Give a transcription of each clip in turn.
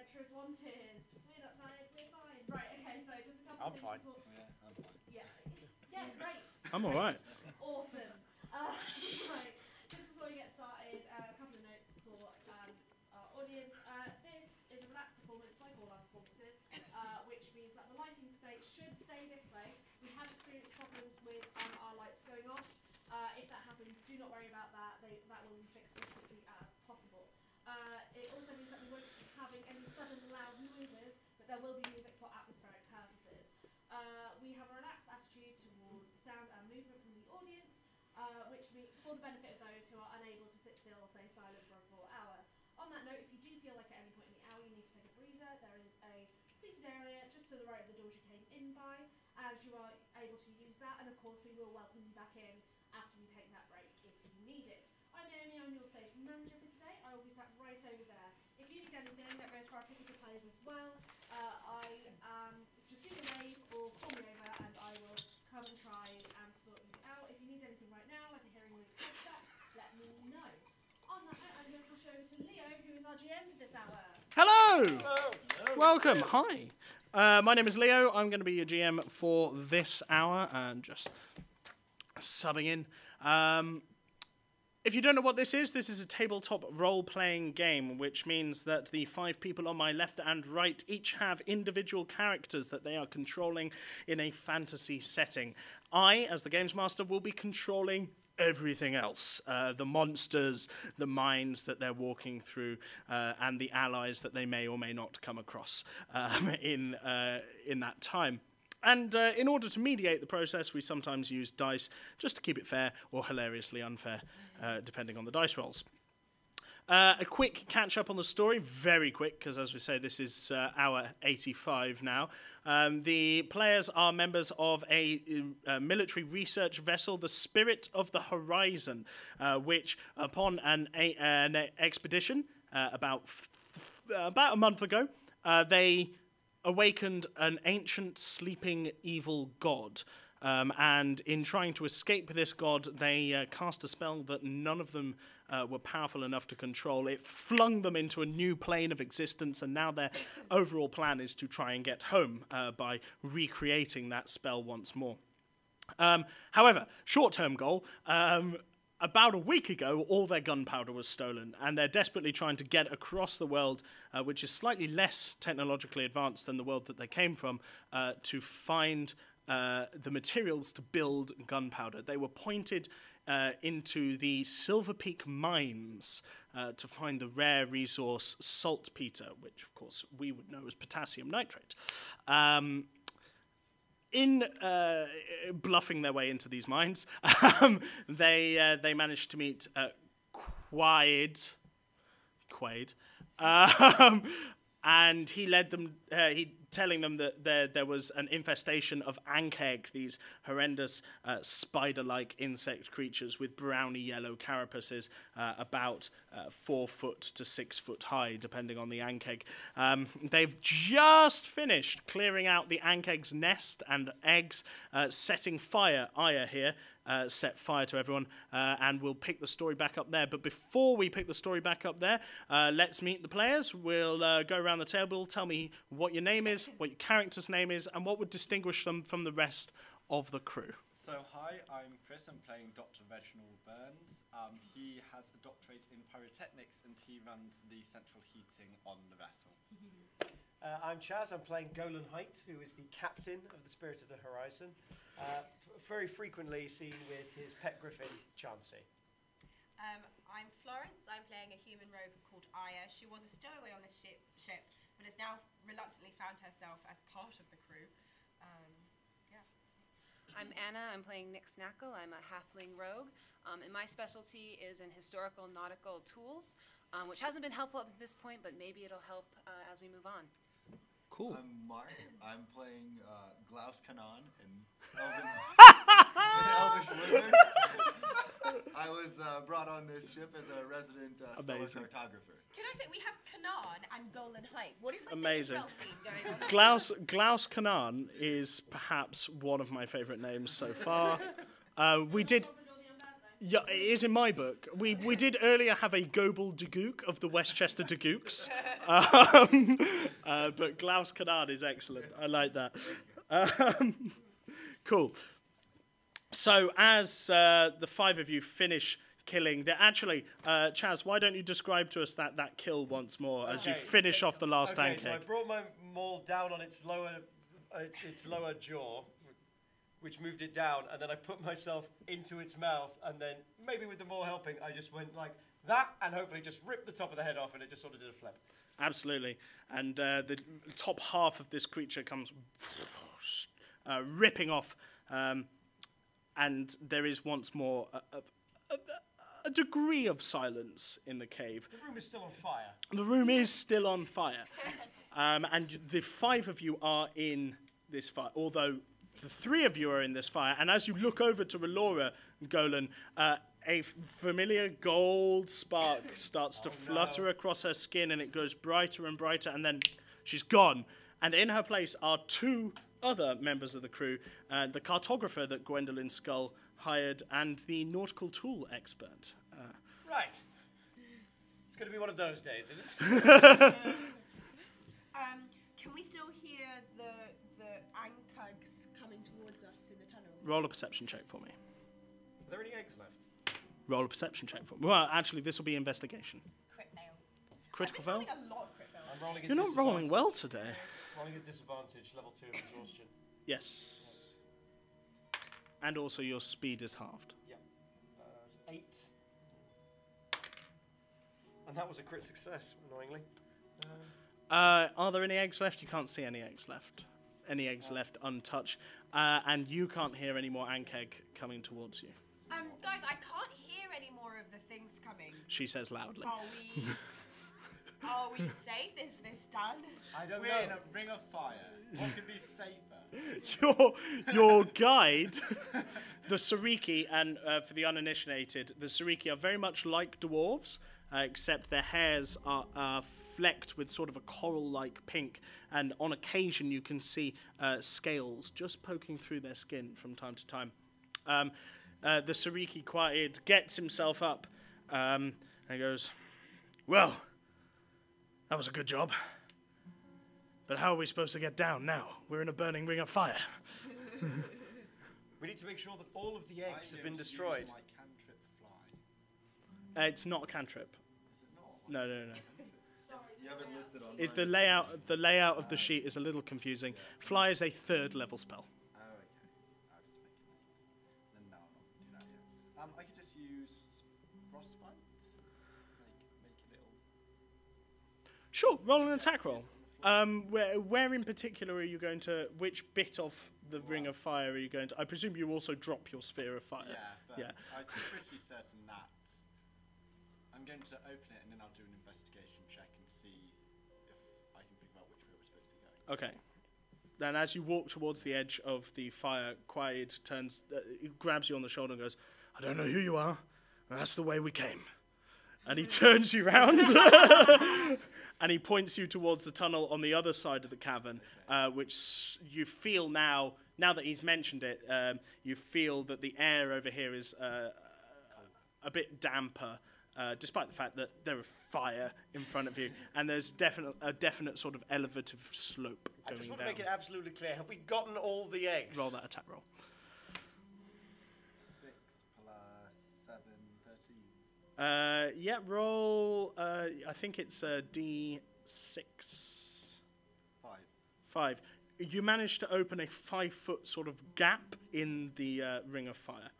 adventurers wanted. We're not tired, we're fine. Right, okay, so just a couple I'm of fine. things. Yeah, I'm fine. Yeah, great. I'm all right. Awesome. Right, just before we get started, a couple of notes for our audience. This is a relaxed performance, like all our performances, which means that the lighting state should stay this way. We have experienced problems with our lights going off. If that happens, do not worry about that. That will be fixed as quickly as possible. It also means that we won't be having any sudden loud noises, but there will be music for atmospheric purposes. We have a relaxed attitude towards sound and movement from the audience, which means for the benefit of those who are unable to sit still or stay silent for a full hour. On that note, if you do feel like at any point in the hour you need to take a breather, there is a seated area just to the right of the doors you came in by, as you are able to use that, and of course we will welcome you back in after you take that break if you need it. I'm Naomi, I'm your stage manager for today. I will be sat right over there. If you need anything, that goes for our ticketed players as well. Just give me a wave or call me over and I will come and try and sort you out. If you need anything right now, like a hearing aid headset, let me know. On that note, I'm going to pass you over to Leo, who is our GM for this hour. Hello. Hello. Welcome. Hi. My name is Leo. I'm going to be your GM for this hour and just subbing in. If you don't know what this is a tabletop role-playing game, which means that the 5 people on my left and right each have individual characters that they are controlling in a fantasy setting. I, as the Games Master, will be controlling everything else. The monsters, the mines that they're walking through, and the allies that they may or may not come across in that time. And in order to mediate the process, we sometimes use dice just to keep it fair or hilariously unfair, depending on the dice rolls. A quick catch-up on the story, very quick, because as we say, this is hour 85 now. The players are members of a military research vessel, the Spirit of the Horizon, which, upon an expedition about a month ago, they awakened an ancient sleeping evil god. And in trying to escape this god, they cast a spell that none of them were powerful enough to control. It flung them into a new plane of existence, and now their overall plan is to try and get home by recreating that spell once more. However, short-term goal, about a week ago, all their gunpowder was stolen, and they're desperately trying to get across the world, which is slightly less technologically advanced than the world that they came from, to find the materials to build gunpowder. They were pointed into the Silver Peak mines to find the rare resource saltpeter, which of course we would know as potassium nitrate. In bluffing their way into these mines, they managed to meet Quaid, and he led them, telling them that there was an infestation of ankeg, these horrendous spider-like insect creatures with browny yellow carapaces, about 4 foot to 6 foot high, depending on the ankeg. They've just finished clearing out the ankeg's nest and eggs, setting fire. Aya here set fire to everyone, and we'll pick the story back up there. But before we pick the story back up there, let's meet the players. We'll go around the table, tell me what your name is, what your character's name is, and what would distinguish them from the rest of the crew. So, hi, I'm Chris. I'm playing Dr. Reginald Burns. He has a doctorate in pyrotechnics, and he runs the central heating on the vessel. I'm Chaz. I'm playing Golan Height, who is the captain of the Spirit of the Horizon, very frequently seen with his pet griffin, Chansey. I'm Florence. I'm playing a human rogue called Aya. She was a stowaway on the ship, but has now reluctantly found herself as part of the crew. I'm Anna. I'm playing Nick Snackle. I'm a halfling rogue, and my specialty is in historical nautical tools, which hasn't been helpful up to this point, but maybe it'll help as we move on. Cool. I'm Mark. I'm playing Glaus Kanan, an elvish wizard. I was brought on this ship as a resident stellar cartographer. Can I say, we have Kanan and Golan Height. What is like Amazing. the theme going on? Glaus Kanan is perhaps one of my favourite names so far. We did. Yeah, it is in my book. We did earlier have a Gobel de Gook of the Westchester de Gooks, but Glaus Canard is excellent. I like that. Cool. So as the five of you finish killing, actually, Chaz, why don't you describe to us that kill once more as you finish off the last Okay, ank so I egg? brought my maul down on its lower jaw, which moved it down, and then I put myself into its mouth, and then maybe with the maul helping, I just went like that, and hopefully just ripped the top of the head off, and it just sort of did a flip. Absolutely. And the top half of this creature comes ripping off, and there is once more a degree of silence in the cave. The room is still on fire. The room is still on fire. And the five of you are in this fire, although the three of you are in this fire. And as you look over to Relora, Golan, a familiar gold spark starts to flutter across her skin, and it goes brighter and brighter, and then she's gone. And in her place are two other members of the crew, the cartographer that Gwendolyn Skull hired, and the nautical tool expert. Right. It's going to be one of those days, is it? Can we still hear the ankugs coming towards us in the tunnels? Roll a perception check for me. Are there any eggs left? Roll a perception check for me. Well, actually, this will be investigation. Crit fail. Critical I've fail? been rolling a lot of crit fails. I'm rolling at You're not rolling well today. Rolling at disadvantage, level 2 of exhaustion. Yes. And also your speed is halved. Yeah. That's 8. And that was a crit success, annoyingly. Are there any eggs left? You can't see any eggs left. Any eggs left untouched. And you can't hear any more ank egg coming towards you. Guys, I can't hear any more of the things coming. She says loudly. Are we safe? Is this done? I don't We're know. in a ring of fire. What could be safer? Your guide, the Sariki, and for the uninitiated, the Sariki are very much like dwarves, except their hairs are flecked with sort of a coral-like pink, and on occasion you can see scales just poking through their skin from time to time. The Sariki quiet gets himself up and goes, "Well, that was a good job. But how are we supposed to get down now? We're in a burning ring of fire." We need to make sure that all of the eggs have been destroyed. My cantrip fly. It's not a cantrip. Is it not? No. You haven't listed on It's the layout of the sheet is a little confusing. Fly is a 3rd level spell. Oh, okay. I'll just make it late. Then no, I'm not going to do that yet. I could just use frostbite. Make a little... Sure, roll an attack roll. Where in particular are you going to? Which bit of the ring of fire are you going to? I presume you also drop your sphere of fire. Yeah, but Yeah. I'm pretty certain that I'm going to open it and then I'll do an investigation check and see if I can figure out which way we're supposed to be going. Okay. Then as you walk towards the edge of the fire, Quiet grabs you on the shoulder and goes, "I don't know who you are, and that's the way we came." And he turns you round. And he points you towards the tunnel on the other side of the cavern, which you feel now that he's mentioned it, you feel that the air over here is a bit damper, despite the fact that there is fire in front of you, and there's a definite sort of elevative slope I going just want down. to make it absolutely clear. Have we gotten all the eggs? Roll that attack roll. 6 plus 7, 13. Yeah, roll, I think it's a D6. 5. 5. You managed to open a 5-foot sort of gap in the ring of fire.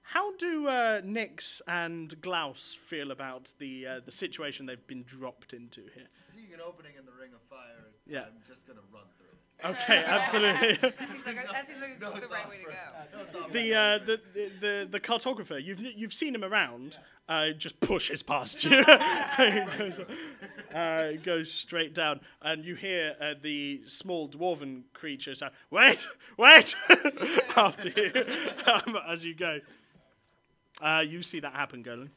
How do Nyx and Glaus feel about the situation they've been dropped into here? Seeing an opening in the ring of fire, Yeah. I'm just going to run through it. Okay, absolutely. That seems like No the right way to go. thought The cartographer, you've seen him around. Just pushes past you. He goes straight down, and you hear the small dwarven creature say, "Wait!" after you as you go. You see that happen, Golan.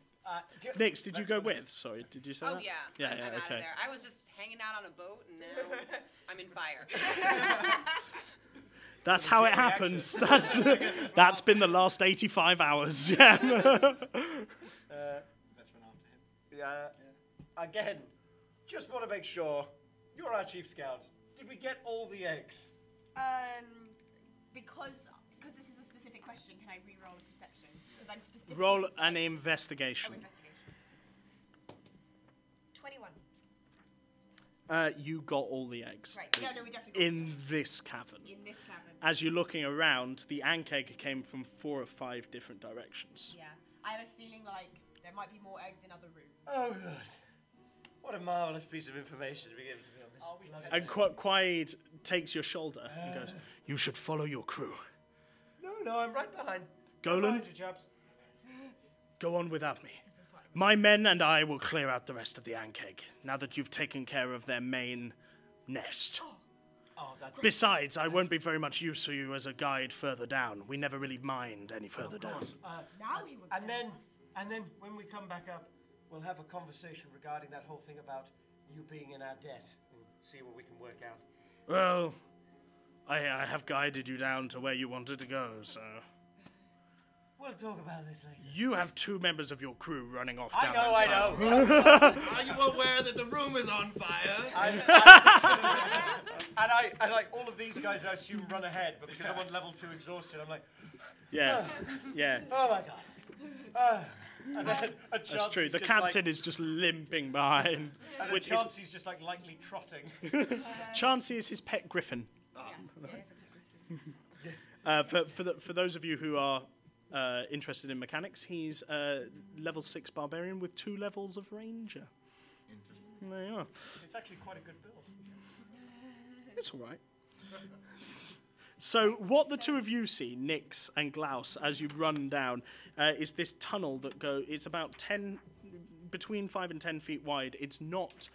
Nyx, did you go with? Sorry, did you say Oh that? yeah. Yeah, I'm out of okay. there. I was just hanging out on a boat, and now I'm in fire. That's how it happens. That's been the last 85 hours. Yeah. Let's run after him. Yeah. Again, just want to make sure you're our chief scout. Did we get all the eggs? Because this is a specific question, can I re-roll a perception? Because I'm specifically... Roll an investigation. Oh, investigation. 21. You got all the eggs. Right, yeah, no, we definitely got in this cavern. In this cavern. As you're looking around, the ant egg came from 4 or 5 different directions. Yeah, I have a feeling like there might be more eggs in other rooms. Oh, good. What a marvelous piece of information to be able to be on this. And Quaid takes your shoulder and goes, "You should follow your crew. No, I'm right behind. Golan, Behind you, chaps. go on without me. My men and I will clear out the rest of the ant egg, now that you've taken care of their main nest. Oh, that's Besides, I won't be very much use for you as a guide further down. We never really mined any further down. Now he wants and to then, help us. and then when we come back up, we'll have a conversation regarding that whole thing about you being in our debt and see what we can work out. Well, I have guided you down to where you wanted to go, so... We'll talk about this later. You have 2 members of your crew running off I down know. Are you aware that the room is on fire? And I like all of these guys, I assume, run ahead, but because I'm on level 2 exhausted, I'm like, Yeah, yeah. oh my god. And then That's true. The captain is just limping behind. And Which Chauncey's just like lightly trotting. Chauncey is his pet griffin. For those of you who are interested in mechanics, he's level 6 barbarian with 2 levels of ranger. Interesting. There you are. It's actually quite a good build. It's all right. So what the 2 of you see, Nix and Glaus, as you run down, is this tunnel that it's about between 5 and 10 feet wide. It's not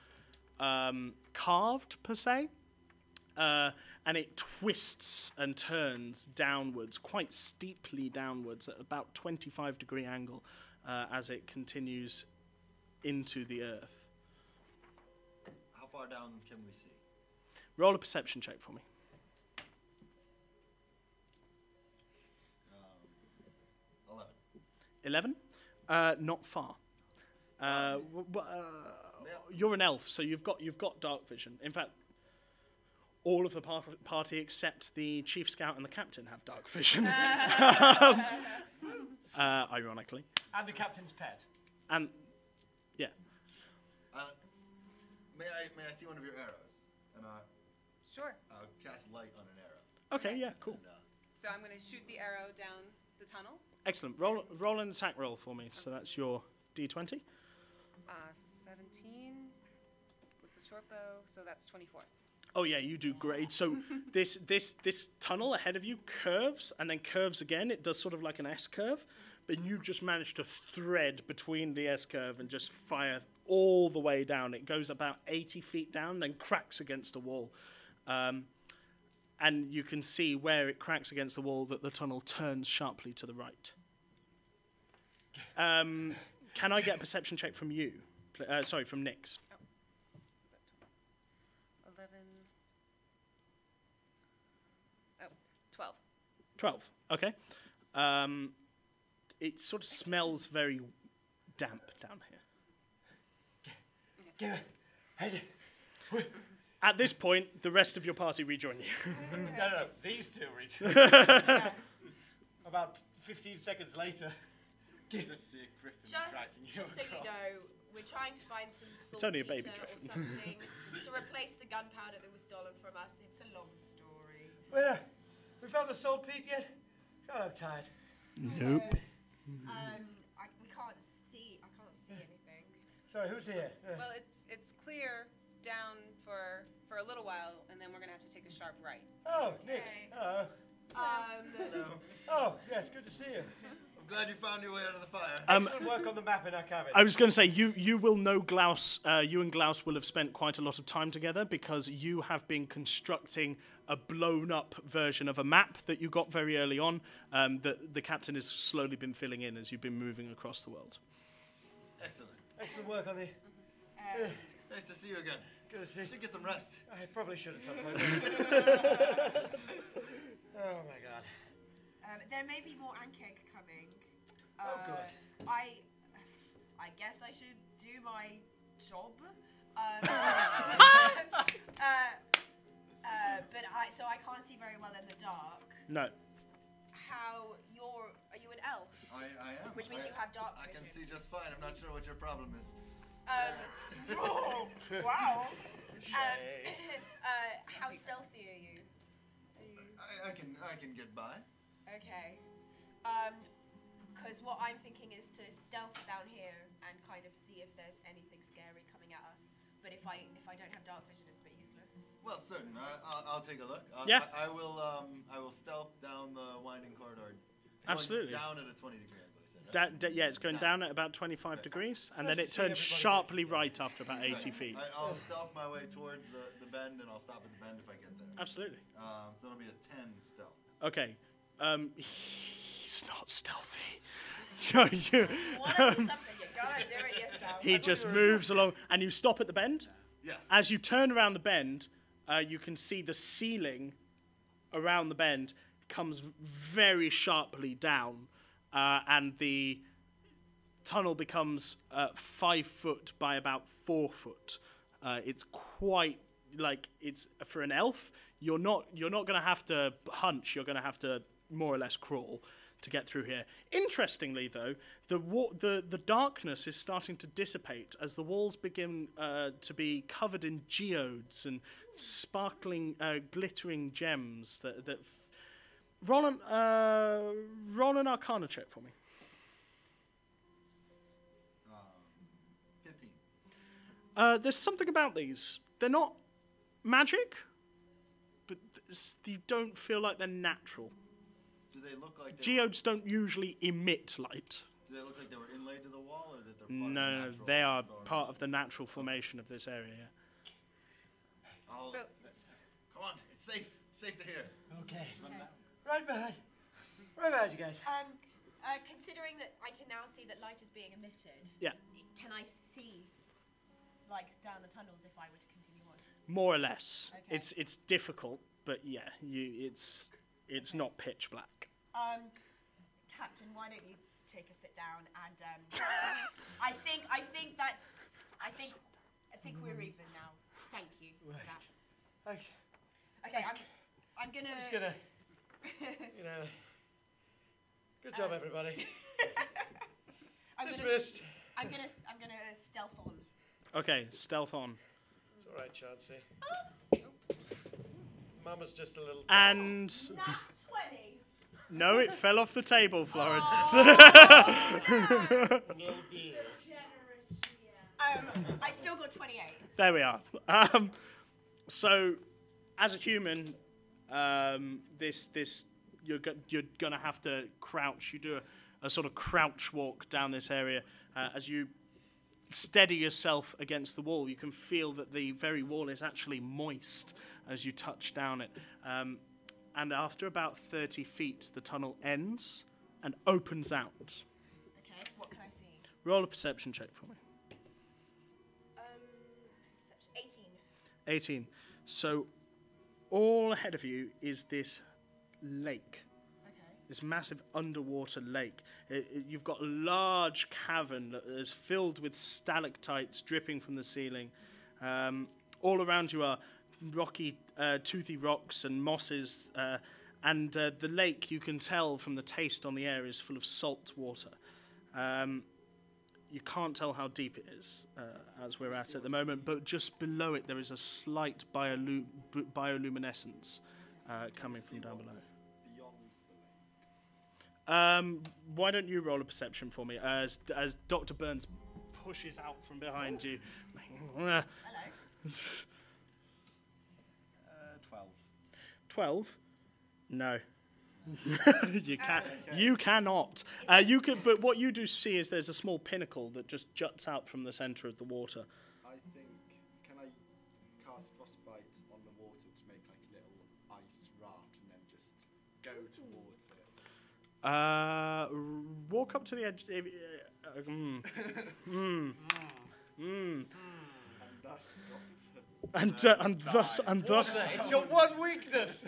carved per se, and it twists and turns downwards, quite steeply downwards at about 25-degree angle as it continues into the earth. How far down can we see? Roll a perception check for me. 11. 11? Not far. You're an elf, so you've got dark vision. In fact, all of the party except the chief scout and the captain have dark vision. Ironically. And the captain's pet. And yeah. May I see one of your arrows? And Sure. I'll cast light on an arrow. Okay, yeah, cool. And, So I'm going to shoot the arrow down the tunnel. Excellent. Roll an attack roll for me. So that's your D20. 17 with the short bow, so that's 24. Oh yeah, you do great. So this tunnel ahead of you curves and then curves again. It does sort of like an S curve, but you just manage to thread between the S curve and just fire all the way down. It goes about 80 feet down, then cracks against a wall. And you can see where it cracks against the wall that the tunnel turns sharply to the right. Can I get a perception check from you? Sorry, from Nix. 11. Oh, 12. 12, okay. It sort of smells very damp down here. At this point, the rest of your party rejoin you. No, these 2 rejoin. About 15 seconds later. Just see a griffin dragging you Just so you across. know, we're trying to find some It's only a baby saltpeter or griffin. something to replace the gunpowder that was stolen from us. It's a long story. Well, we found the saltpeter yet? God, I'm tired. Nope. We can't see. I can't see anything. Sorry, who's here? Well, it's clear down for a little while, and then we're going to have to take a sharp right. Oh, Nix. Okay. hello. Oh, yes, good to see you. I'm glad you found your way out of the fire. Excellent work on the map in our cabin. I was going to say, you will know Glaus, you and Glaus will have spent quite a lot of time together because you have been constructing a blown-up version of a map that you got very early on that the captain has slowly been filling in as you've been moving across the world. Excellent. Excellent work on the... Nice to see you again. Gonna see. Should get some rest. I probably should at some point. Oh my god. There may be more ankeg coming. Oh, good. I guess I should do my job. But I can't see very well in the dark. No. Are you an elf? I am. Which means you have dark I vision. can see just fine. I'm not sure what your problem is. Oh, wow. Shade. How stealthy are you? I can get by. Okay. Because what I'm thinking is to stealth down here and kind of see if there's anything scary coming at us. But if I don't have dark vision, it's a bit useless. Well, certain. I'll take a look. Yeah. I will stealth down the winding corridor. Absolutely. Down at a 20-degree angle, you said, right? Yeah, it's going down at about 25 degrees, and then nice it to see turns everybody. sharply right after about 80 feet. I'll stealth my way towards the bend, and I'll stop at the bend if I get there. Absolutely. So it'll be a 10 stealth. Okay. He's not stealthy. You You want to do something, you gotta do it yourself. He just moves along, and you stop at the bend. Yeah. As you turn around the bend, you can see the ceiling around the bend comes very sharply down, and the tunnel becomes 5 foot by about 4 foot. It's quite it's for an elf. You're not going to have to hunch. You're going to have to more or less crawl to get through here. Interestingly, though, the darkness is starting to dissipate as the walls begin to be covered in geodes and sparkling, glittering gems. Roll an Arcana check for me. 15. There's something about these. They're not magic, but you don't feel like they're natural. Do they look like Geodes don't usually emit light. Do they look like they were inlaid to the wall, or that they're part of the No, natural they are formation? part of the natural formation of this area. Yeah. So- Come on, it's safe. Safe to hear. Okay. Okay. Right behind you guys. Considering that I can now see that light is being emitted, Yeah. can I see, down the tunnels if I were to continue on? More or less. Okay. It's difficult, but yeah, it's not pitch black. Captain, why don't you take a sit down and I think we're even now. Thank you for Right. that. Thanks. Okay, I'm gonna. I'm just gonna, good job, everybody. I'm gonna Dismissed. stealth on. Okay, stealth on. It's all right, Chauncey. Mama's just a little. And Nat 20. no, it fell off the table, Florence. No deal. Generous GM. I still got 28. There we are. So, as a human, you're gonna have to crouch. You do a sort of crouch walk down this area. As you steady yourself against the wall, you can feel that the very wall is actually moist as you touch down it. And after about 30 feet, the tunnel ends and opens out. Okay, what can I see? Roll a perception check for me. 18. 18. So, all ahead of you is this lake. Okay. This massive underwater lake. You've got a large cavern that is filled with stalactites dripping from the ceiling. All around you are rocky, toothy rocks and mosses. And the lake, you can tell from the taste on the air, is full of salt water. You can't tell how deep it is, as we're at the moment, but just below it there is a slight bioluminescence coming from down below. Why don't you roll a perception for me as Dr. Burns pushes out from behind you? Hello. 12. 12? No. You cannot. You can, but what you do see is there's a small pinnacle that just juts out from the center of the water. I think, can I cast frostbite on the water to make like a little ice raft and then just go towards it? Walk up to the edge. And thus, And thus It's your one weakness.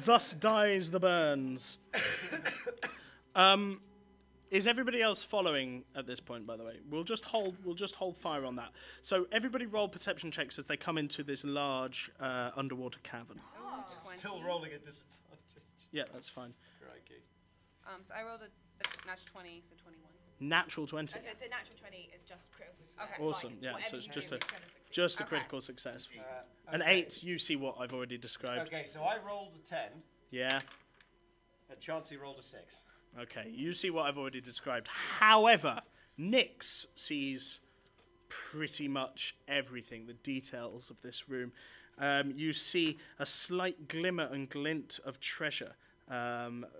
thus dies the Burns. Is everybody else following at this point? By the way, we'll just hold fire on that. So everybody roll perception checks as they come into this large underwater cavern. Oh, 20. Still rolling a disadvantage. Yeah, that's fine. Crikey. So I rolled a natural 20, so 21. Natural 20. Okay, so natural 20 is just critical success. Okay. Awesome. Like, Yeah, whatever so it's you just do a is gonna succeed. just a Okay. critical success. An Okay. 8, you see what I've already described. Okay, so I rolled a 10, Yeah. and Chauncey rolled a 6. Okay, you see what I've already described. However, Nyx sees pretty much everything, the details of this room. You see a slight glimmer and glint of treasure,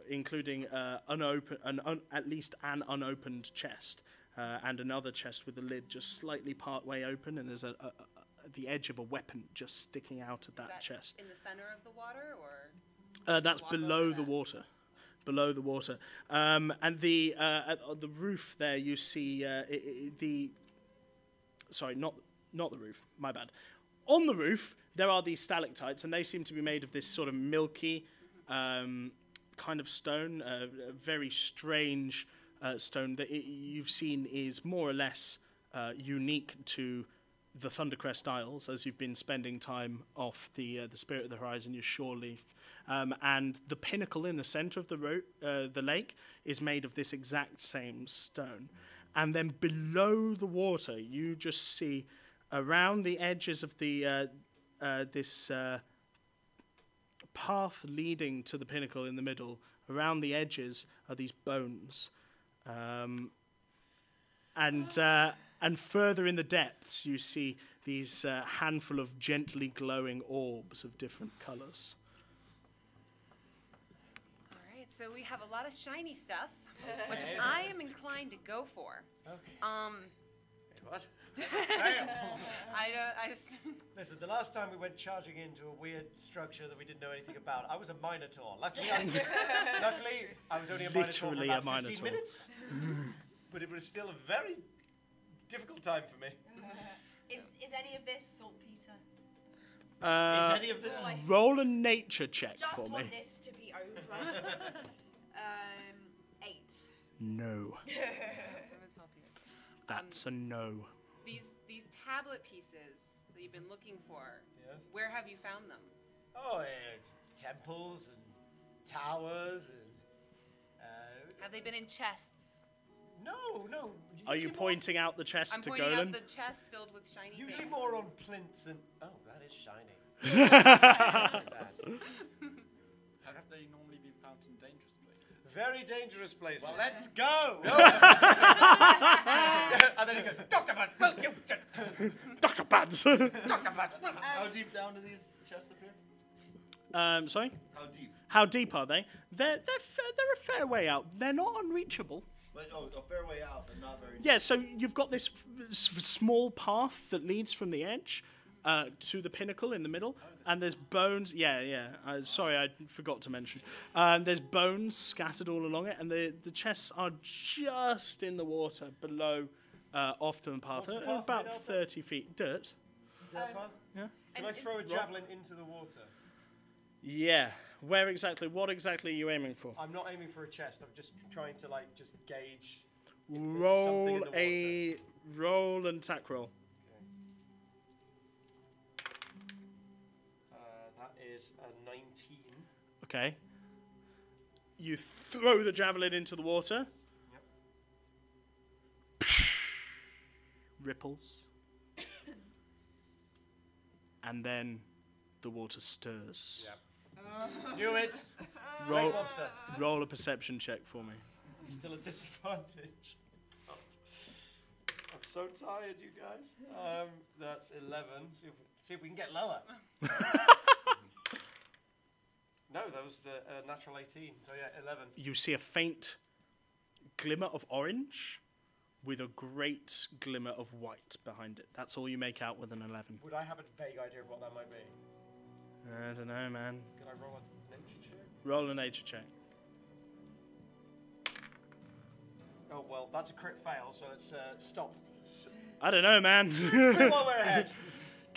including at least an unopened chest, and another chest with the lid just slightly part way open, and there's the edge of a weapon just sticking out of Is that chest. in the center of the water, or? That's walk below over the that? water. Below the water. And the on the roof there, you see sorry, not the roof. My bad. On the roof, there are these stalactites, and they seem to be made of this sort of milky kind of stone, a very strange stone that you've seen is more or less unique to the Thundercrest Isles, as you've been spending time off the Spirit of the Horizon, your shore leaf. And the pinnacle in the center of the lake is made of this exact same stone. And then below the water, you just see around the edges of the this path leading to the pinnacle in the middle, around the edges are these bones. And further in the depths, you see these handful of gently glowing orbs of different colors. All right, so we have a lot of shiny stuff, which I am inclined to go for. Okay. What? I just. Listen, the last time we went charging into a weird structure that we didn't know anything about, I was a Minotaur. Luckily, I was only a Minotaur for Literally about a 15 Minotaur. minutes. But it was still a very difficult time for me. Is any of this saltpeter? Is any of this... Roll a nature check Just for want me. this to be over. 8. No. Haven't saltpeter. That's a no. These tablet pieces that you've been looking for. Yeah. Where have you found them? Oh, temples and towers and... Have they been in chests? No. Are you usually pointing out the chest I'm to pointing Golan? out the chest filled with shiny Usually things. more on plinths and... Oh, that is shiny. Have they normally been found in dangerous places? Very dangerous places. Well, let's go! And then you go, Dr. Bud, will you... Dr. Buds! Dr. Bud. How deep down do these chests appear? Sorry? How deep? How deep are they? They're a fair way out. They're not unreachable. But, a fair way out, but not very deep. Yeah, so you've got this small path that leads from the edge to the pinnacle in the middle, and there's bones. Yeah. Sorry, I forgot to mention. There's bones scattered all along it, and the chests are just in the water below off to the path. What's the path About made of? 30 feet. Dirt. Dirt path? Yeah. Can I throw a javelin into the water? Yeah. Where exactly? What exactly are you aiming for? I'm not aiming for a chest. I'm just trying to just gauge. if there's something Roll in the water. an attack roll. That is a 19. Okay. You throw the javelin into the water. Yep. Ripples. And then the water stirs. Yep. Knew it. Roll, monster. roll a perception check for me. Still a disadvantage. I'm so tired, you guys. That's 11. See if we can get lower. No, that was the natural 18. So yeah, 11. You see a faint glimmer of orange with a great glimmer of white behind it. That's all you make out with an 11. Would I have a vague idea of what that might be? I don't know, man. Can I roll a nature check? Roll a nature check. Oh well, that's a crit fail. So let's stop. I don't know, man. While we're ahead.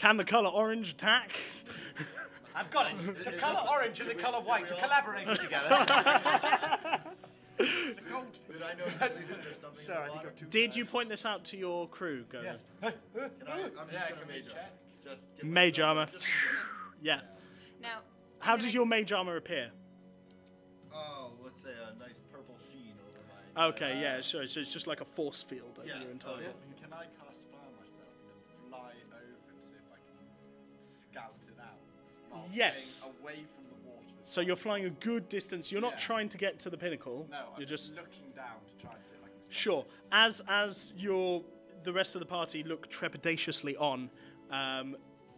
Can the colour orange attack? I've got it. The colour orange and the colour white are collaborating together. It's a goldfish. Did I notice at least that there's something Sorry, in I the think water? I'm too. Did you point this out to your crew, Go? Yes. I'm just going to major. Just give Mage myself- armour. just- Yeah. Now, How does your mage armour appear? Oh, let's say a nice purple sheen over my... Okay, yeah, so it's just like a force field over Yeah. your entire body. Can I cast fly on myself and then fly over and see if I can scout it out? While Yes. staying away from the water. So you're flying a good distance. You're not Yeah. trying to get to the pinnacle. No, I'm you're just looking down to try and see if I can spot sure. this. As the rest of the party look trepidatiously on,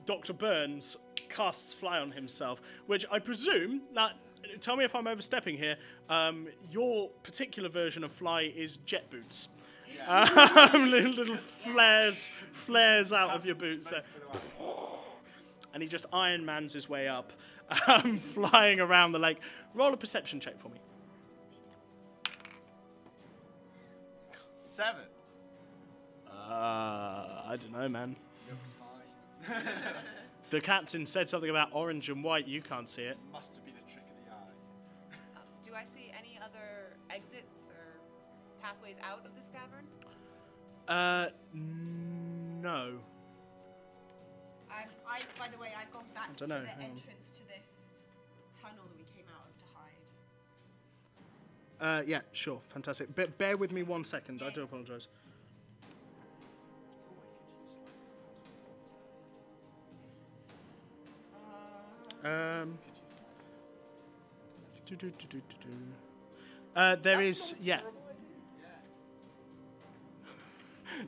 Dr. Burns casts fly on himself, which I presume that. Tell me if I'm overstepping here. Your particular version of fly is jet boots. Little flares out of your boots there. And he just Iron Mans his way up, flying around the lake. Roll a perception check for me. 7. I don't know, man. Looks fine. The captain said something about orange and white. You can't see it. Must have been a trick of the eye. do I see any other exits or pathways out of this cavern? No. By the way, I've gone back to dunno, the hang on. entrance to this tunnel that we came out of to hide. Yeah, sure, fantastic. Bear with me 1 second. I do apologise. There is, yeah.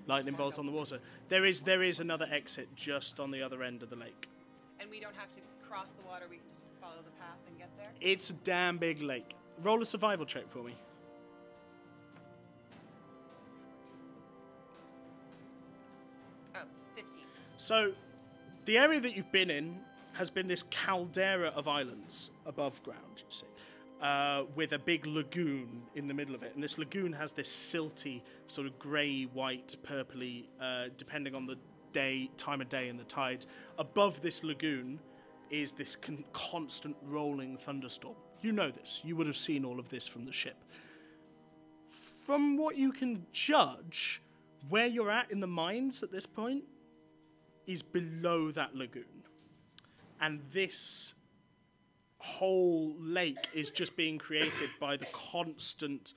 Lightning bolt on the water. There is another exit just on the other end of the lake. And we don't have to cross the water, we can just follow the path and get there? It's a damn big lake. Roll a survival check for me. Oh, 15. So, the area that you've been in has been this caldera of islands above ground, you see, with a big lagoon in the middle of it. And this lagoon has this silty, sort of grey, white, purpley, depending on the time of day and the tide. Above this lagoon is this constant rolling thunderstorm. You know this. You would have seen all of this from the ship. From what you can judge, where you're at in the mines at this point is below that lagoon. And this whole lake is just being created by the constant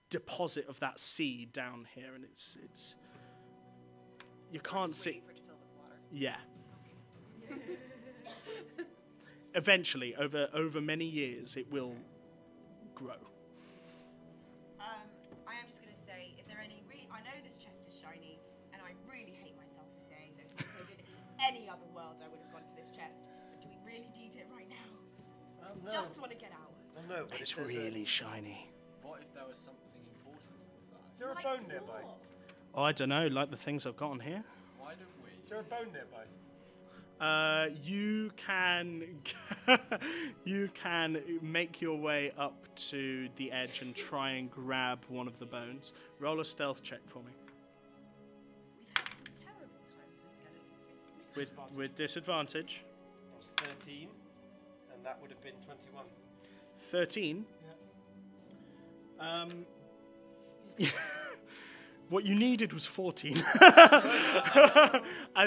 deposit of that sea down here. And it's you can't Just see. waiting for it to fill with water. Yeah. Eventually, over many years, it will grow. I am just going to say, is there any... I know this chest is shiny, and I really hate myself for saying this, because in any other world I would have gone for this chest, but do we really need it right now? Oh, no. Just want to get out. Well, no, but It's there's really shiny. What if there was something important inside? Is there a bone nearby? Oh, I don't know, like the things I've got on here. Why don't we? Is there a bone nearby? You can you can make your way up to the edge and try and grab one of the bones. Roll a stealth check for me. We've had some terrible times with skeletons recently. With disadvantage. That was 13, and that would have been 21. 13. What you needed was 14. As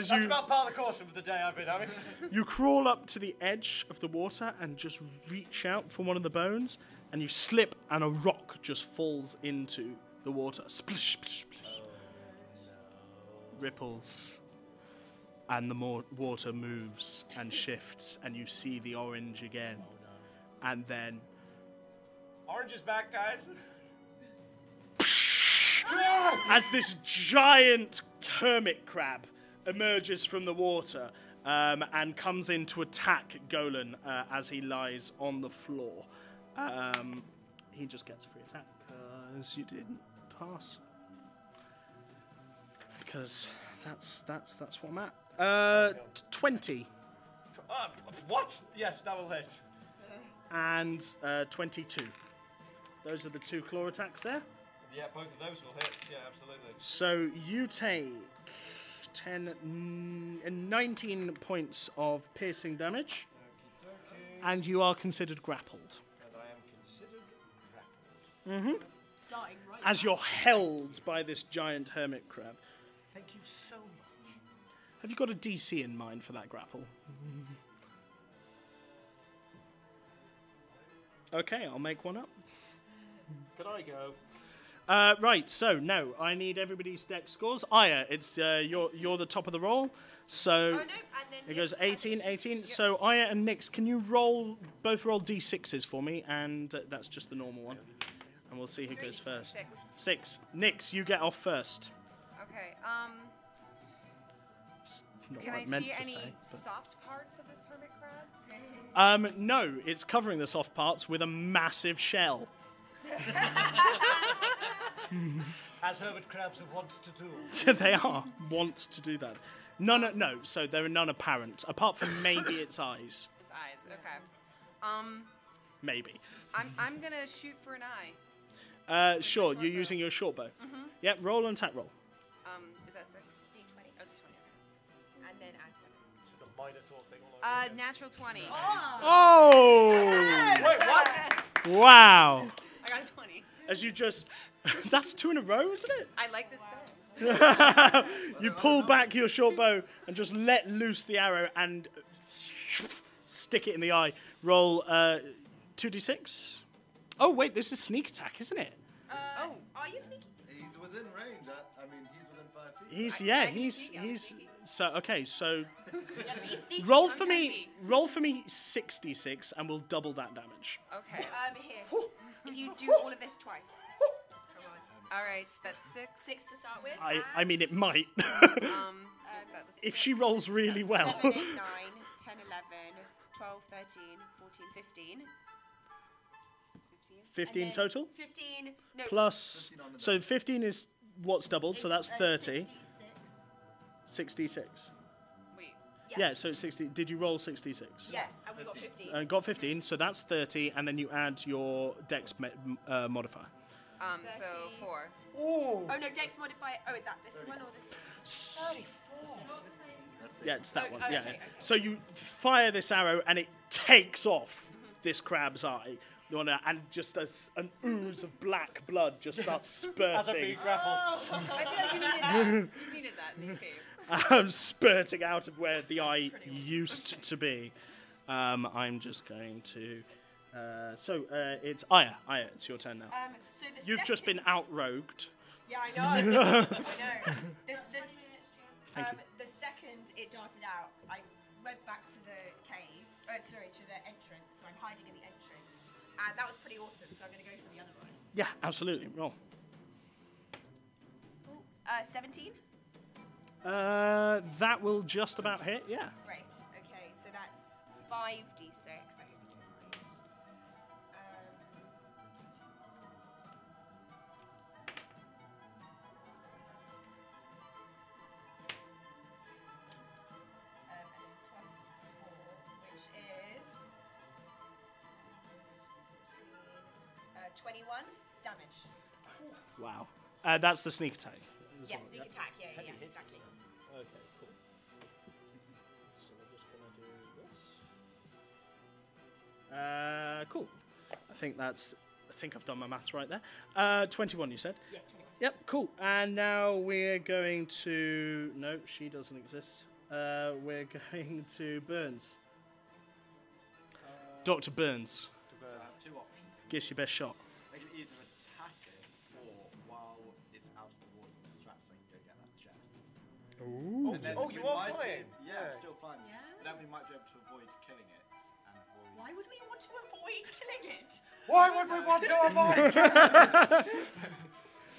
That's about part of the course of the day I've been having. you crawl up to the edge of the water and just reach out for one of the bones, and you slip, and a rock just falls into the water. Splish, splish, splish. Ripples. And the water moves and shifts, and you see the orange again. And then Orange is back, guys. as this giant hermit crab emerges from the water and comes in to attack Golan as he lies on the floor. He just gets a free attack because you didn't pass. Because that's what I'm at. 20 What? Yes, that will hit. and 22. Those are the two claw attacks there. Yeah, both of those will hit. Yeah, absolutely. So you take 10, and 19 points of piercing damage. And you are considered grappled. And I am considered grappled. Dying right As you're held by this giant hermit crab. Thank you so much. Have you got a DC in mind for that grapple? Okay, I'll make one up. Can I go? Right, so no, I need everybody's dex scores. Aya, it's you're the top of the roll. So Oh, no, and then it goes Nick's 18, added- 18. Yep. So Aya and Nix, can you both roll d6s for me? And that's just the normal one. And we'll see who goes first. 6. 6. Nix, you get off first. Okay. Not Can what I I meant see to any say. but- soft parts of this hermit crab? No, it's covering the soft parts with a massive shell. As hermit crabs are wont to do. They are want to do that. No. So there are none apparent, apart from maybe its eyes. Its eyes. Okay. Maybe. I'm gonna shoot for an eye. Sure. You're using your short bow. Yep. Roll and attack roll. Is that 6? D20. Oh, D20. Okay. And then add 7. This is the Minotaur thing all over again. Natural 20. Oh! Wait, what? Wow. I got a 20. As you just, that's 2 in a row, isn't it? I like this style. You pull back your short bow and just let loose the arrow and stick it in the eye. Roll 2d6. Oh wait, this is sneak attack, isn't it? Oh, are you sneaky? He's within range. I mean, he's within 5 feet. He's so okay. So You gotta be sneaky. roll I'm for me. sneaky. Roll for me 66, and we'll double that damage. Okay. Here. If you do all of this twice. Come on. All right. That's 6. 6 to start with. I mean, it might. That was If she rolls really well. 7, 8, 9, 10, 11, 12, 13, 14, 15. 15 And then total 15. No. plus. 15 on the So 15 is what's doubled, so that's 30. 66. 66. Wait. Yeah, so 60. Did you roll 66? Yeah, and we got 15. Got 15, so that's 30, and then you add your dex modifier. So 4. Oh no, Dex modifier. Oh, is that this one or this one? That's it. Yeah, it's that Oh, one. okay, Yeah. okay. So you fire this arrow, and it takes off this crab's eye, and just as an ooze of black blood just starts As I'm spurting, being grappled. I feel like you needed that. You needed that in these games. spurting out of where the eye used to be. I'm just going to. It's Aya. Aya, it's your turn now. So the You've just been second- outrogued. Yeah, I know. I know. This, Thank you. The second it darted out, I went back to the cave. To the entrance. So I'm hiding in the entrance, and that was pretty awesome. So I'm going to go for the other one. Yeah, absolutely. Roll. 17. That will just about hit. Yeah. Great. Okay, so that's 5d6. I hope you don't mind. And then plus 4, which is 21 damage. Wow. That's the sneak attack. as Yes, well, sneak yeah? attack. Yeah, exactly. Okay, cool. So we're just gonna do this. Cool. I think I've done my maths right there. 21, you said? Yes, 21. Yep, cool. And now we're going to. No, she doesn't exist. We're going to Burns. Dr. Burns. So I have 2 options. Give us your best shot. I can either attack it, or while it's out of the water, distract so I can go get that chest. Ooh. And then Oh, we you are might flying? Yeah, Yeah. I'm still flying. Yeah. Then we might be able to avoid killing it. And avoid... Why would we want to avoid killing it? Why would we want to avoid?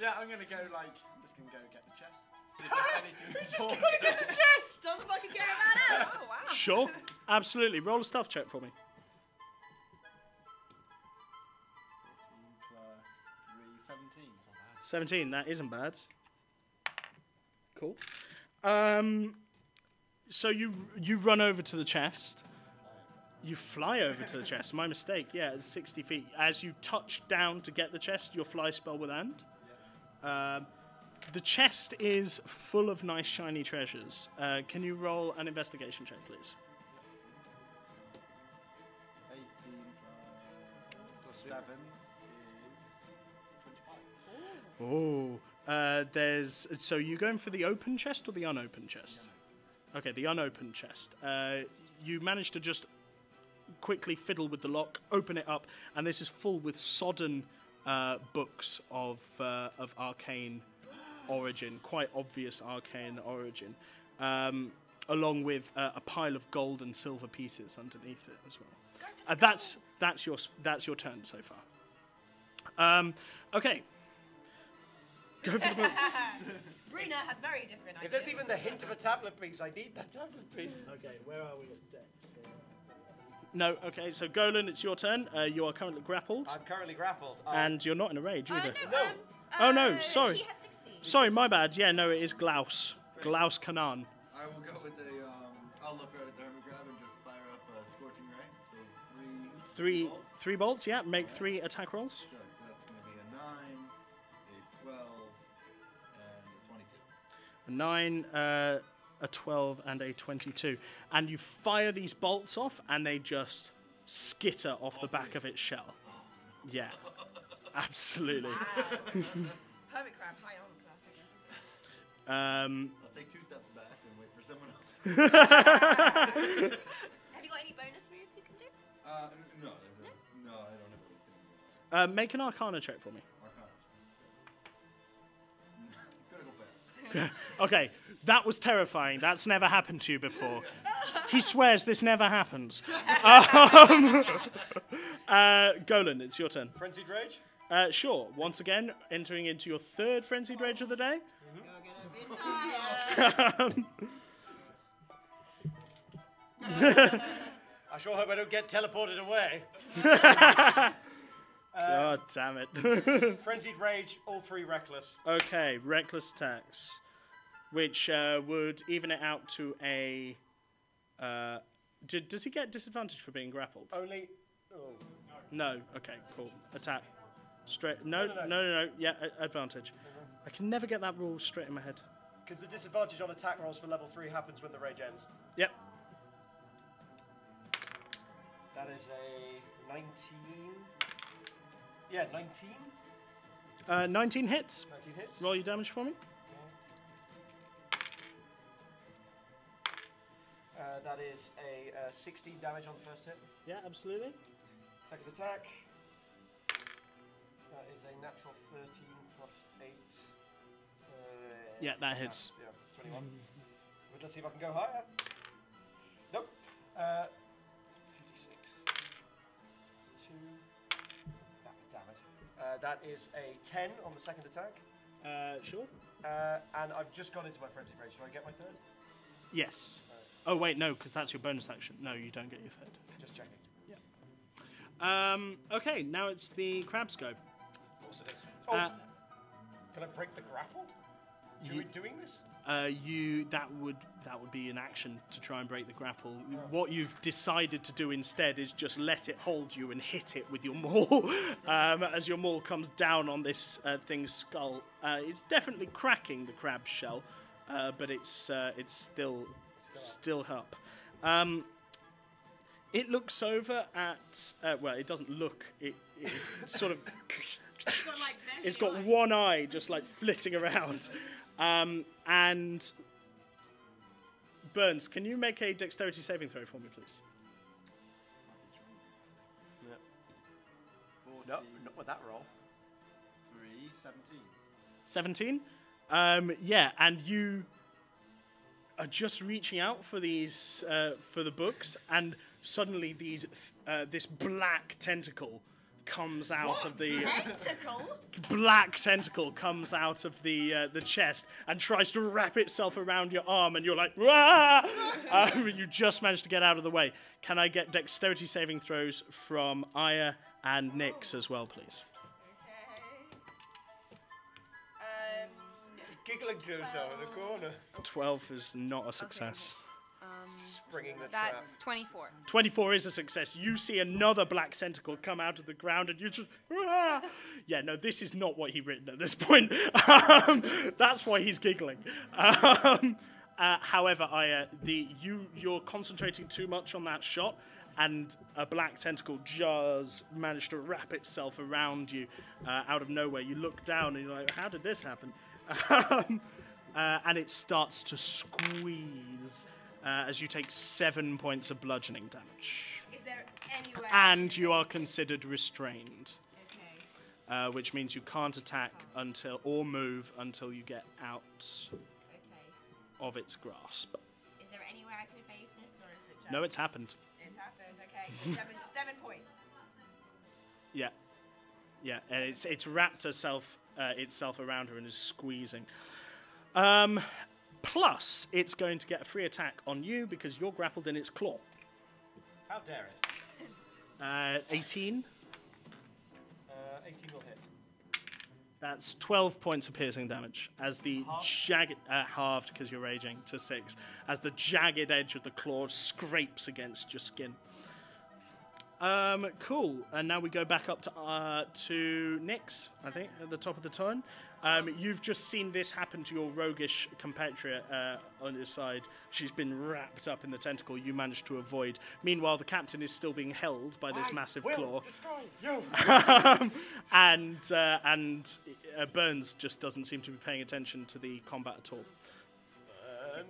Yeah, I'm gonna go like, I'm just gonna go get the chest. See if there's anything important. Get the chest! Doesn't fucking care about us! Oh, wow. Sure. Absolutely. Roll a stealth check for me. 14 plus 3, 17. 17, that isn't bad. Cool. So you run over to the chest. You fly over to the chest. My mistake. Yeah, it's 60 feet. As you touch down to get the chest, your fly spell will end. The chest is full of nice shiny treasures. Can you roll an investigation check, please? 18 plus 7 is 25. So you going for the open chest or the unopened chest? Okay, the unopened chest. You managed to just quickly fiddle with the lock, open it up, and this is full with sodden books of arcane origin, quite obvious arcane origin, along with a pile of gold and silver pieces underneath it as well. That's your turn so far. Okay. Go for the books. Bruna has very different ideas. If there's even the hint of a tablet piece, I need that tablet piece. Okay, where are we at Dex? No, okay, so Golan, it's your turn. You are currently grappled. I'm currently grappled. And you're not in a rage either. No. Oh no, sorry. He has 16. Sorry, my bad. Yeah, no, it is Glaus. Glaus Kanan. I will go with I'll look right at the Hermit Crab and just fire up a Scorching Ray. So Three bolts, yeah. Make 3 attack rolls. Good, so that's going to be a 9, a 12, and a 22. A 9, a 12, and a 22. And you fire these bolts off, and they just skitter off the back of its shell. Yeah, absolutely. Hermit crab, high armor class, I guess. I'll take 2 steps back and wait for someone else. Have you got any bonus moves you can do? No, I don't have anything. Make an Arcana check for me. Critical fail. Okay, that was terrifying. That's never happened to you before. He swears this never happens. Golan, it's your turn. Frenzied Rage? Sure. Once again, entering into your 3rd Frenzied Rage of the day. You're gonna be tired. I sure hope I don't get teleported away. God damn it. Frenzied Rage, all 3 reckless. Okay, reckless attacks, which would even it out to a... does he get disadvantage for being grappled? Only... Oh. No. Okay, cool. Attack. Straight... No. Yeah, advantage. I can never get that rule straight in my head. Because the disadvantage on attack rolls for level 3 happens when the rage ends. Yep. That is a 19... Yeah, 19? 19 hits. 19 hits. Roll your damage for me. That is a 16 damage on the first hit. Yeah, absolutely. Second attack. That is a natural 13 plus 8. Yeah, that hits. Yeah, 21. But let's see if I can go higher. Nope. 2d6. 2. Damn it. That is a 10 on the second attack. Sure. And I've just gone into my frenzy rage. Do I get my 3rd? Yes. Oh, wait, no, because that's your bonus action. No, you don't get your 3rd. Just checking. Yeah. Okay, now it's the crab's go. Of course it is. Oh, can I break the grapple? Doing this? That would be an action to try and break the grapple. What you've decided to do instead is just let it hold you and hit it with your maul. As your maul comes down on this thing's skull, it's definitely cracking the crab's shell, but it's still up. It looks over at well, it doesn't look. It sort of. It's got one eye just like flitting around. And Burns, can you make a dexterity saving throw for me, please? No, not with that roll. 3, 17? 17. Yeah, and you are just reaching out for these, for the books, and suddenly this black tentacle comes out of the black tentacle comes out of the chest and tries to wrap itself around your arm, and you're like, "Wah!" You just managed to get out of the way. Can I get dexterity saving throws from Aya and Nyx as well, please? Giggling to himself in the corner. 12 is not a success. Okay. Springing the That's trap. 24. 24 is a success. You see another black tentacle come out of the ground, and you just, yeah, no, this is not what he written at this point. That's why he's giggling. However, Aya, you're concentrating too much on that shot, and a black tentacle just managed to wrap itself around you out of nowhere. You look down, and you're like, how did this happen? And it starts to squeeze as you take 7 points of bludgeoning damage. Is there anywhere? And you are considered restrained, Okay. which means you can't attack or move until you get out Okay. of its grasp. Is there anywhere I can evade this, or is it just? No, it's happened. It's happened. Okay. So 7 points. Yeah, and it's wrapped itself around her and is squeezing. Plus, it's going to get a free attack on you because you're grappled in its claw. How dare it? 18. 18 will hit. That's 12 points of piercing damage as the jagged, halved because you're raging to 6, as the jagged edge of the claw scrapes against your skin. Cool. And now we go back up to Nyx, I think, at the top of the turn. You've just seen this happen to your roguish compatriot on your side. She's been wrapped up in the tentacle you managed to avoid. Meanwhile, the captain is still being held by this massive claw. Destroy you. and Burns just doesn't seem to be paying attention to the combat at all.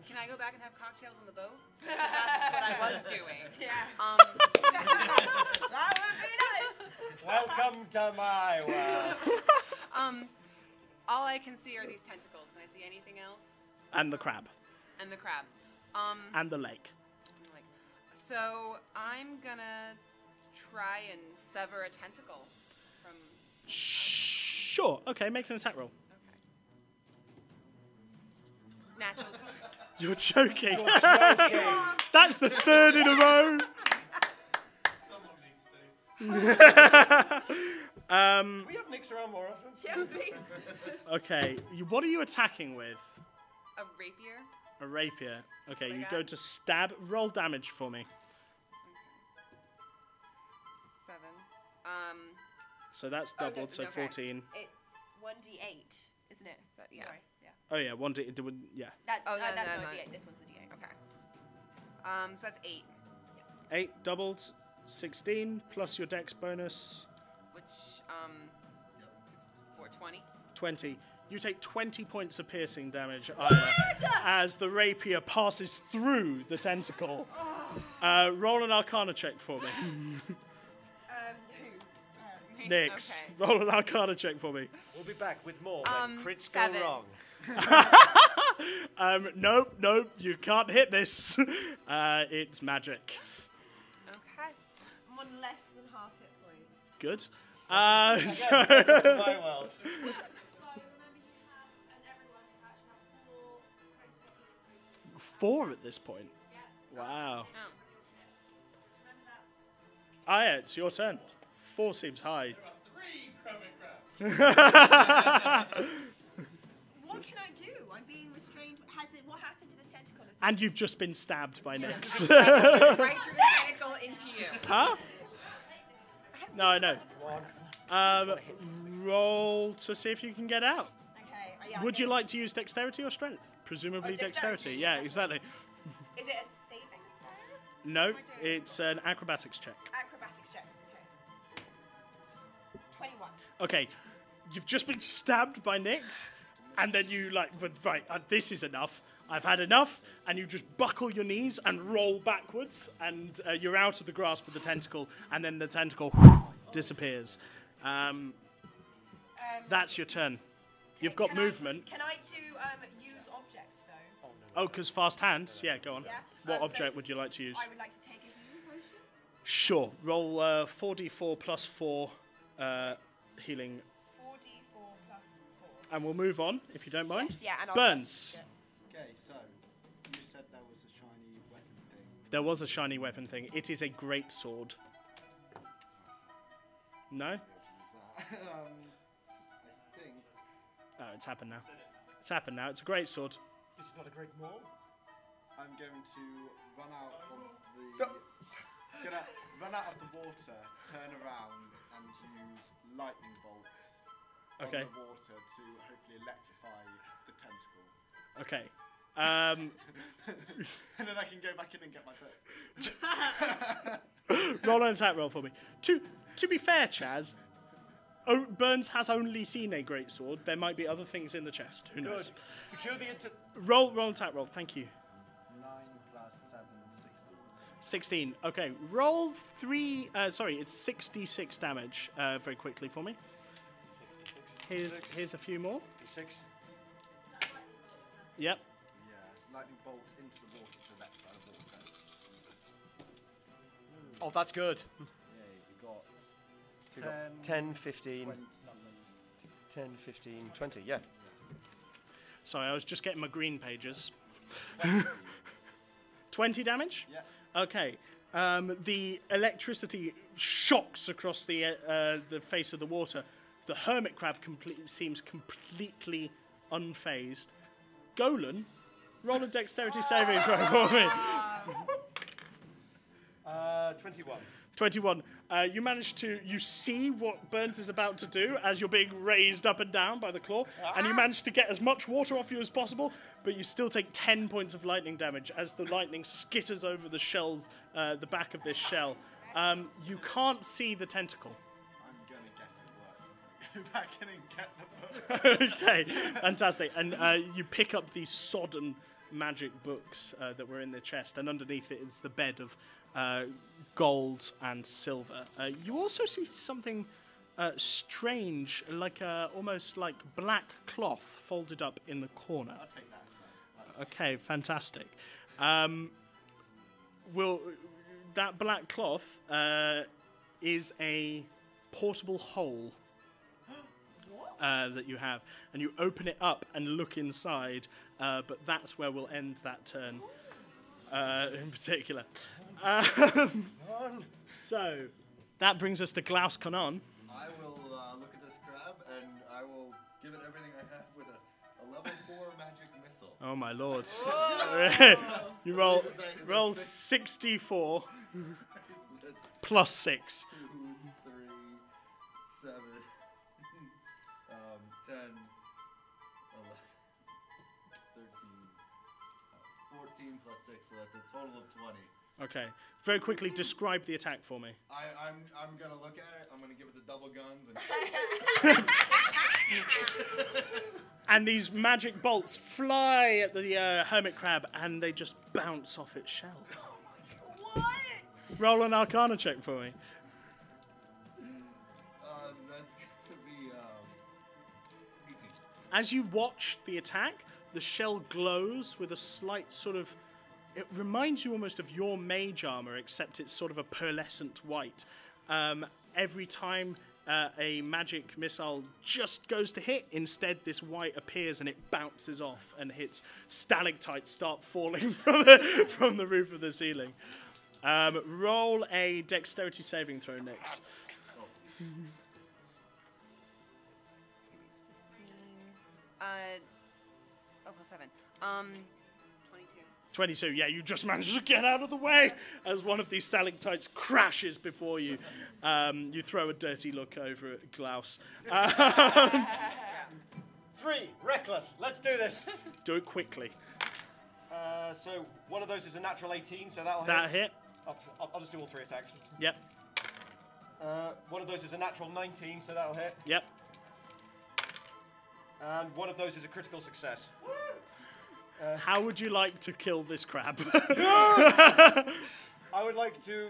Can I go back and have cocktails on the boat? That's what I was doing. Yeah. That would be nice. Welcome to my world. All I can see are these tentacles. Can I see anything else? And the crab. And the crab. And the lake. So I'm gonna try and sever a tentacle from. Sure. Okay, make an attack roll. Okay. Naturals. You're joking. That's the third in a row. We have Nyx around more often. Yeah, please. Okay, what are you attacking with? A rapier. A rapier. Okay, Like you that? go to stab. Roll damage for me. 7. So that's Oh, no, doubled, so okay. 14. It's 1d8, isn't it? So, yeah. Sorry. Yeah. Oh yeah, one d. Yeah, That's Oh, no, that's no, not no. a d8. This one's the d8. Okay. So that's 8, 8 doubled, 16 plus your dex bonus, which 420. 20. You take 20 points of piercing damage, Aya, as the rapier passes through the tentacle. Roll an Arcana check for me. Who? Nyx, Okay. roll an Arcana check for me. We'll be back with more when crits 7. go wrong. Nope, you can't hit this. It's magic. Okay. I'm on less than half hit points. Good. Again, So welcome to my world. So remember you have, and everyone actually have 4 4 at this point. Wow. Oh. Remember that. Aya, it's your turn. 4 seems high. What can I do? I'm being restrained. What happened to this tentacle? And you've just been stabbed by Nyx. Right through the tentacle into you. Huh? No, I know. One. Roll to see if you can get out. Okay. Yeah, Would you like to use dexterity or strength? Presumably dexterity. Yeah, exactly. Is it a saving throw? No, What am I doing? it's an acrobatics check. Acrobatics check. Okay. 21. Okay, you've just been stabbed by Nyx, and then you right, this is enough. I've had enough, and you just buckle your knees and roll backwards, and you're out of the grasp of the tentacle, and then the tentacle disappears. That's your turn. You've got movement. Can I do use object though? Oh, because fast hands? Yeah, go on. Yeah. What So object would you like to use? I would like to take a healing potion. Sure. Roll 4d4 plus 4 healing, 4d4 plus 4. and we'll move on, if you don't mind. Yes, yeah, and I'll Burns. Okay, so you said there was a shiny weapon thing. There was a shiny weapon thing. It is a great sword. No? Be able to use that. I think. Oh, it's happened now. It's happened now. It's a great sword. This is not a great maul. I'm going to run out of the water, turn around, and use lightning bolts on the water to hopefully electrify the tentacle. Okay. And then I can go back in and get my books. Roll an attack roll for me. To be fair, Chaz, Burns has only seen a greatsword. There might be other things in the chest. Who knows? Good. Secure the Roll an attack roll. Thank you. 9 plus 7, 16. 16. Okay. Roll 3. Sorry, it's 66 damage. Very quickly for me. 66. Here's a few more. 6. Yep. Yeah, lightning bolt into the water to electrify the water. Oh, that's good. Yeah, we got So we got 10, 15, 20. 10, 15, 20, yeah. Sorry, I was just getting my green pages. 20 damage? Yeah. Okay. The electricity shocks across the face of the water. The hermit crab seems completely unfazed. Golan, roll a dexterity saving throw for me. 21. 21. You see what Burns is about to do as you're being raised up and down by the claw, and you manage to get as much water off you as possible, but you still take 10 points of lightning damage as the lightning skitters over the shells, the back of this shell. You can't see the tentacle. I'm going to guess it works. Go back in and get the book. Okay, fantastic. And you pick up these sodden magic books that were in the chest, and underneath it is the bed of gold and silver. You also see something strange, like almost like black cloth folded up in the corner. I'll take that. Okay, fantastic. That black cloth is a portable hole that you have, and you open it up and look inside, but that's where we'll end that turn in particular. So that brings us to Glaus Kanan. I will look at this crab and I will give it everything I have with a level 4 magic missile. Oh my lord! You roll 64 plus 6. 2, 3, 7, 10, 11, 13, 14 plus 6, so that's a total of 20. Okay. Very quickly, describe the attack for me. I'm gonna look at it. I'm gonna give it the double guns and. And these magic bolts fly at the hermit crab, and they just bounce off its shell. What? Roll an Arcana check for me. That's gonna be 18. As you watch the attack, the shell glows with a slight sort of... It reminds you almost of your mage armor, except it's sort of a pearlescent white. Every time a magic missile just goes to hit, instead this white appears and it bounces off and hits. Stalactites start falling from the roof of the ceiling. Roll a dexterity saving throw, Nix. Plus 7. 22. 22, yeah, you just managed to get out of the way as one of these stalactites crashes before you. You throw a dirty look over at Glaus. 3, reckless. Let's do this. Do it quickly. So one of those is a natural 18, so that'll That hit? I'll just do all 3 attacks. Yep. One of those is a natural 19, so that'll hit. Yep. And one of those is a critical success. How would you like to kill this crab? I would like to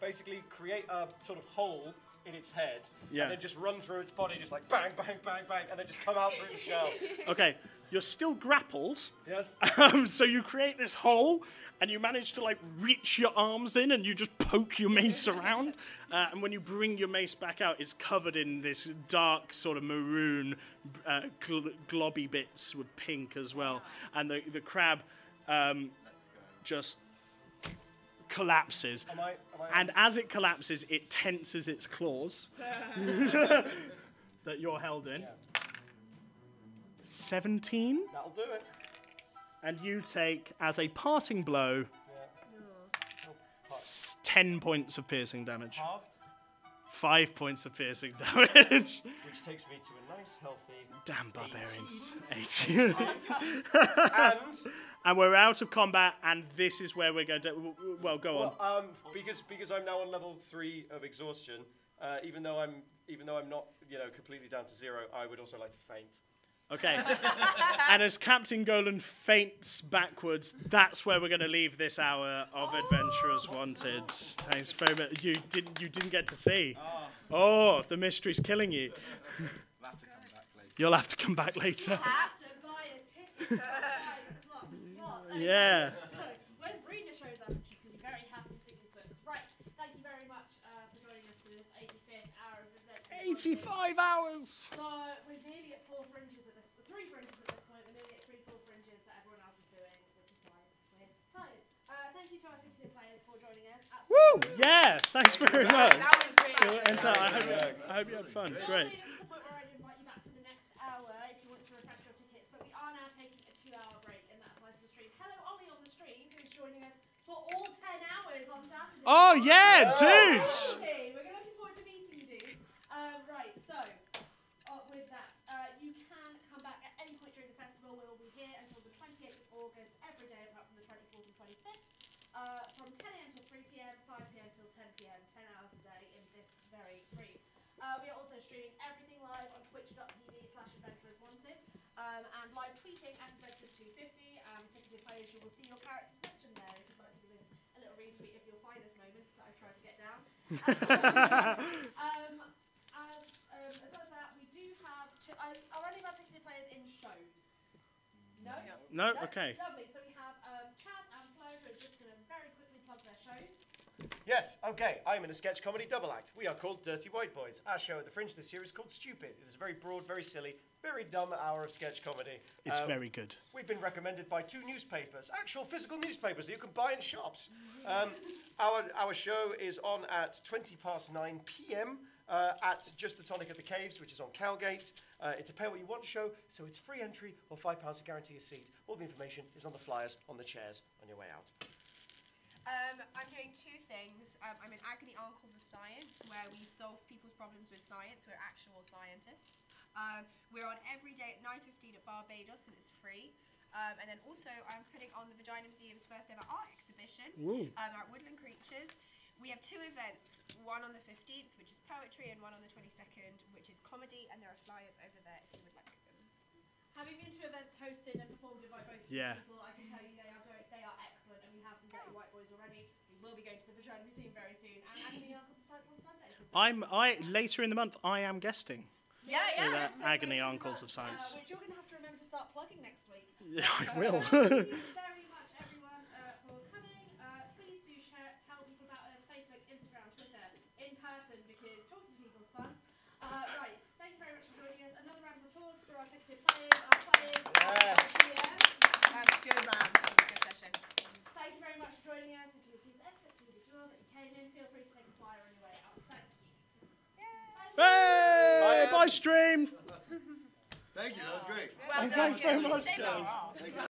basically create a sort of hole in its head, and then just run through its body, just like bang, bang, bang, bang, and then just come out through the shell. Okay, you're still grappled. Yes. So you create this hole, and you manage to like reach your arms in, and you just poke your mace around. And when you bring your mace back out, it's covered in this dark sort of maroon, globby bits with pink as well. And the crab just collapses. And as it collapses, it tenses its claws that you're held in. 17? That'll do it. and you take, as a parting blow, Yeah. 10 points of piercing damage. Halved, 5 points of piercing damage. which takes me to a nice, healthy. Damn barbarians. 18. 18. And And we're out of combat, and this is where we're going to. Well, go on. well, because I'm now on level 3 of exhaustion. Even though I'm not completely down to 0, I would also like to faint. Okay. And as Captain Golan faints backwards, that's where we're going to leave this hour of Adventurers Wanted. Thanks very much. You didn't get to see. Oh, the mystery's killing you. I'll have to come back later. You'll have to come back later. Have to buy a ticket. Yeah. So, when Brina shows up, she's going to be very happy to see these books. Right, thank you very much for joining us for this 85th hour of Adventurers Wanted. 85 hours. So, we're nearly at 3 fringes at this point. We're nearly at 4 fringes that everyone else is doing, which is why we're tired. Thank you to our ticketed players for joining us. Woo! Yeah, thanks very much. That was really And so I good. hope you had fun. Normally, Great. this is the point where I'd invite you back for the next hour if you want to refresh your tickets, but we are now taking a 2-hour break, and that applies to the stream. Hello, Ollie on the stream, who's joining us for all 10 hours on Saturday. Oh, yeah, dudes. Hey, we're looking forward to meeting you, dude. Right, so, with that, you can come back at any point during the festival. We will be here until the 28th of August, every day apart from the 24th and 25th, from 10 a.m. till 3 p.m., 5 p.m. till 10 p.m., 10 hours a day in this very free. We are also streaming everything live on twitch.tv/adventurerswanted, and live tweeting at adventures250. Ticketed players, you will see your characters mentioned there. If you'd like to give us a little retweet of your finest moments that I've tried to get down. As well as that, we do have. Are any of our ticketed players in shows? No? No? Okay. Lovely. So we have Chaz and Flo, who are just going to very quickly plug their shows. Yes, okay, I'm in a sketch comedy double act. We are called Dirty White Boys. Our show at the Fringe this year is called Stupid. It is a very broad, very silly, very dumb hour of sketch comedy. It's very good. We've been recommended by 2 newspapers, actual physical newspapers that you can buy in shops. Our show is on at 9 p.m. At Just the Tonic at the Caves, which is on Cowgate. It's a pay what you want show, so it's free entry or £5 to guarantee a seat. All the information is on the flyers on the chairs on your way out. I'm doing 2 things. I'm in Agony Uncles of Science, where we solve people's problems with science. We're actual scientists. We're on every day at 9:15 at Barbados, and it's free. And then also, I'm putting on the Vagina Museum's first ever art exhibition at Woodland Creatures. We have 2 events, one on the 15th, which is poetry, and one on the 22nd, which is comedy, and there are flyers over there if you would like them. Having been to events hosted and performed by both people, I can tell you they are excellent, and we have some Dirty White Boys already. We will be going to the Vagina Museum very soon, and Agony Uncles of Science on Sunday. Later in the month, I am guesting. Yeah. Agony Uncles of Science. Which you're going to have to remember to start plugging next week. Yeah, I will. Thank you very much, everyone, for coming. Please do tell people about us, Facebook, Instagram, Twitter, in person, because talking to people is fun. Right, thank you very much for joining us. Another round of applause for our ticketed players, Yes. Good round. Good session. Thank you very much for joining us. If you would please exit through the door that you came in, feel free to take a flyer on your way out. Thank you. Hey! Bye, stream! Thank you, that was great. Well done. Thanks very You much, saved our guys. ass.